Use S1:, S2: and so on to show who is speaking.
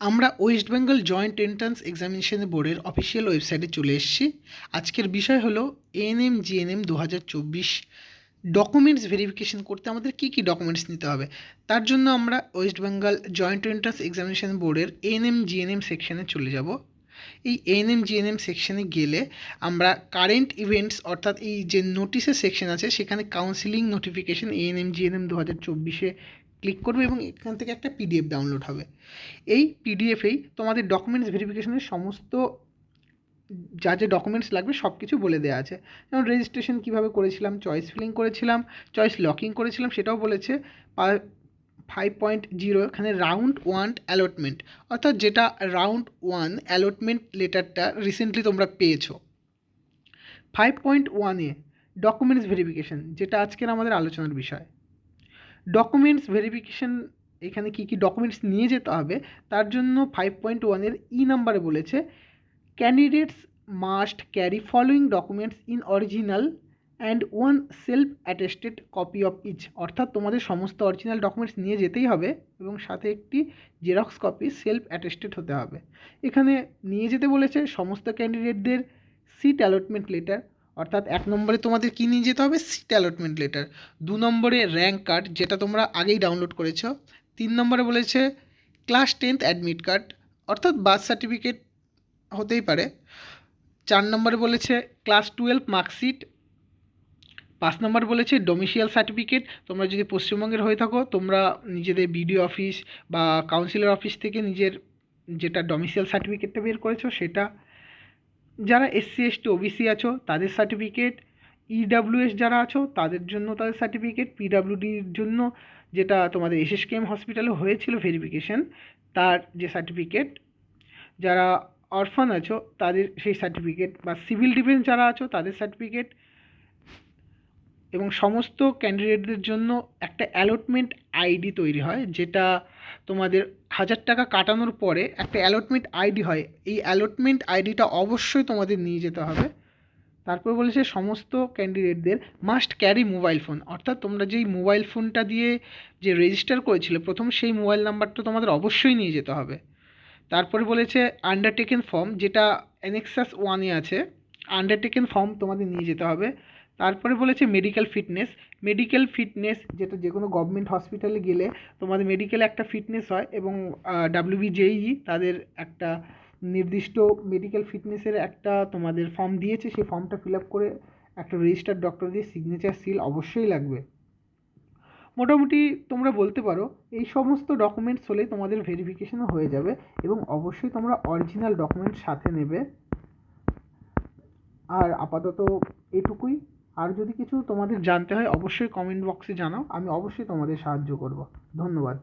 S1: আমরা West Bengal joint entrance examination বোর্ডের official ওয়েবসাইটে চলে এসেছি। আজকের বিষয় হলো এএনএম জিএনএম 2024 ডকুমেন্টস ভেরিফিকেশন করতে আমাদের কী কী ডকুমেন্টস নিতে হবে। তার জন্য আমরা West Bengal joint entrance examination বোর্ডের এএনএম জিএনএম সেকশনে চলে যাব। এই এএনএম জিএনএম সেকশনে গেলে আমরা কারেন্ট ইভেন্টস অর্থাৎ এই যে নোটিশের সেকশন আছে সেখানে কাউন্সিলিং নোটিফিকেশন এএনএম জিএনএম 2024-এ ক্লিক করবে এবং এখান থেকে একটা পিডিএফ ডাউনলোড হবে। এই পিডিএফেই তোমাদের ডকুমেন্টস ভেরিফিকেশনের সমস্ত যা যা ডকুমেন্টস লাগবে সব কিছু বলে দেওয়া আছে। যেমন রেজিস্ট্রেশন কীভাবে করেছিলাম, চয়েস ফিলিং করেছিলাম, চয়েস লকিং করেছিলাম সেটাও বলেছে। 5.0 এখানে রাউন্ড 1 অ্যালটমেন্ট অর্থাৎ যেটা রাউন্ড 1 অ্যালটমেন্ট লেটারটা রিসেন্টলি তোমরা পেয়েছো। 5.1-এ ডকুমেন্টস ভেরিফিকেশন, যেটা আজকের আমাদের আলোচনার বিষয়। ডকুমেন্টস ভেরিফিকেশন এখানে কী কী ডকুমেন্টস নিয়ে যেতে হবে তার জন্য 5.1-এর নাম্বারে বলেছে candidates must carry following documents in original and one self attested copy of each, অর্থাৎ তোমাদের সমস্ত অরিজিনাল ডকুমেন্টস নিয়ে যেতেই হবে এবং সাথে একটি জেরক্স কপি সেলফ অ্যাটেস্টেড হতে হবে। এখানে নিয়ে যেতে বলেছে সমস্ত ক্যান্ডিডেটদের সিট অ্যালটমেন্ট লেটার, অর্থাৎ 1 নম্বরে তোমাদের কী নিয়ে যেতে হবে, সিট অ্যালটমেন্ট লেটার। 2 নম্বরে র্যাঙ্ক কার্ড, যেটা তোমরা আগেই ডাউনলোড করেছো। 3 নম্বরে বলেছে ক্লাস 10th অ্যাডমিট কার্ড, অর্থাৎ বার্থ সার্টিফিকেট হতেই পারে। 4 নম্বরে বলেছে ক্লাস 12 মার্কশিট। 5 নম্বর বলেছে ডোমিসিয়াল সার্টিফিকেট, তোমরা যদি পশ্চিমবঙ্গের হয়ে থাকো তোমরা নিজেদের বিডিও অফিস বা কাউন্সিলর অফিস থেকে নিজের যেটা ডোমিসিয়াল সার্টিফিকেটটা বের করেছো সেটা। যারা এসসি এসটি ওবিসি আছো তাদের সার্টিফিকেট, ইডাব্লিউএস যারা আছো তাদের জন্য তাদের সার্টিফিকেট, পিডাব্লিউডির জন্য যেটা তোমাদের এসএসকেএম হসপিটালে হয়েছিল ভেরিফিকেশন তার যে সার্টিফিকেট, যারা অরফান আছো তাদের সেই সার্টিফিকেট, বা সিভিল ডিফেন্স যারা আছো তাদের সার্টিফিকেট, এবং সমস্ত ক্যান্ডিডেটদের জন্য একটা অ্যালটমেন্ট আইডি তৈরি হয়, যেটা তোমাদের 1000 টাকা কাটানোর পরে একটা অ্যালটমেন্ট আইডি হয়। এই অ্যালটমেন্ট আইডিটা অবশ্যই তোমাদের নিয়ে যেতে হবে। তারপর বলেছে সমস্ত ক্যান্ডিডেটদের মাস্ট ক্যারি মোবাইল ফোন, অর্থাৎ তোমরা যেই মোবাইল ফোনটা দিয়ে যে রেজিস্টার করেছিলে প্রথম, সেই মোবাইল নাম্বারটা তোমাদের অবশ্যই নিয়ে যেতে হবে। তারপরে বলেছে আন্ডারটেকেন ফর্ম, যেটা অ্যানেক্সাস 1-এ আছে, আন্ডারটেকেন ফর্ম তোমাদের নিয়ে যেতে হবে। তারপরে বলেছে মেডিকেল ফিটনেস, যেটা যে কোনো গভর্নমেন্ট হসপিটালে গেলে তোমাদের মেডিকেল একটা ফিটনেস হয় এবং WBJEE তাদের একটা নির্দিষ্ট মেডিকেল ফিটনেসের একটা তোমাদের ফর্ম দিয়েছে, সেই ফর্মটা ফিল আপ করে একটা রেজিস্টার্ড ডক্টর দিয়ে সিগনেচার সিল অবশ্যই লাগবে। মোটামুটি তোমরা বলতে পারো এই সমস্ত ডকুমেন্টস হলেই তোমাদের ভেরিফিকেশনও হয়ে যাবে, এবং অবশ্যই তোমরা অরিজিনাল ডকুমেন্টস সাথে নেবে। আর আপাতত এটুকুই। আর যদি কিছু তোমাদের জানতে হয় অবশ্যই কমেন্ট বক্সে জানাও, আমি অবশ্যই তোমাদের সাহায্য করব। ধন্যবাদ।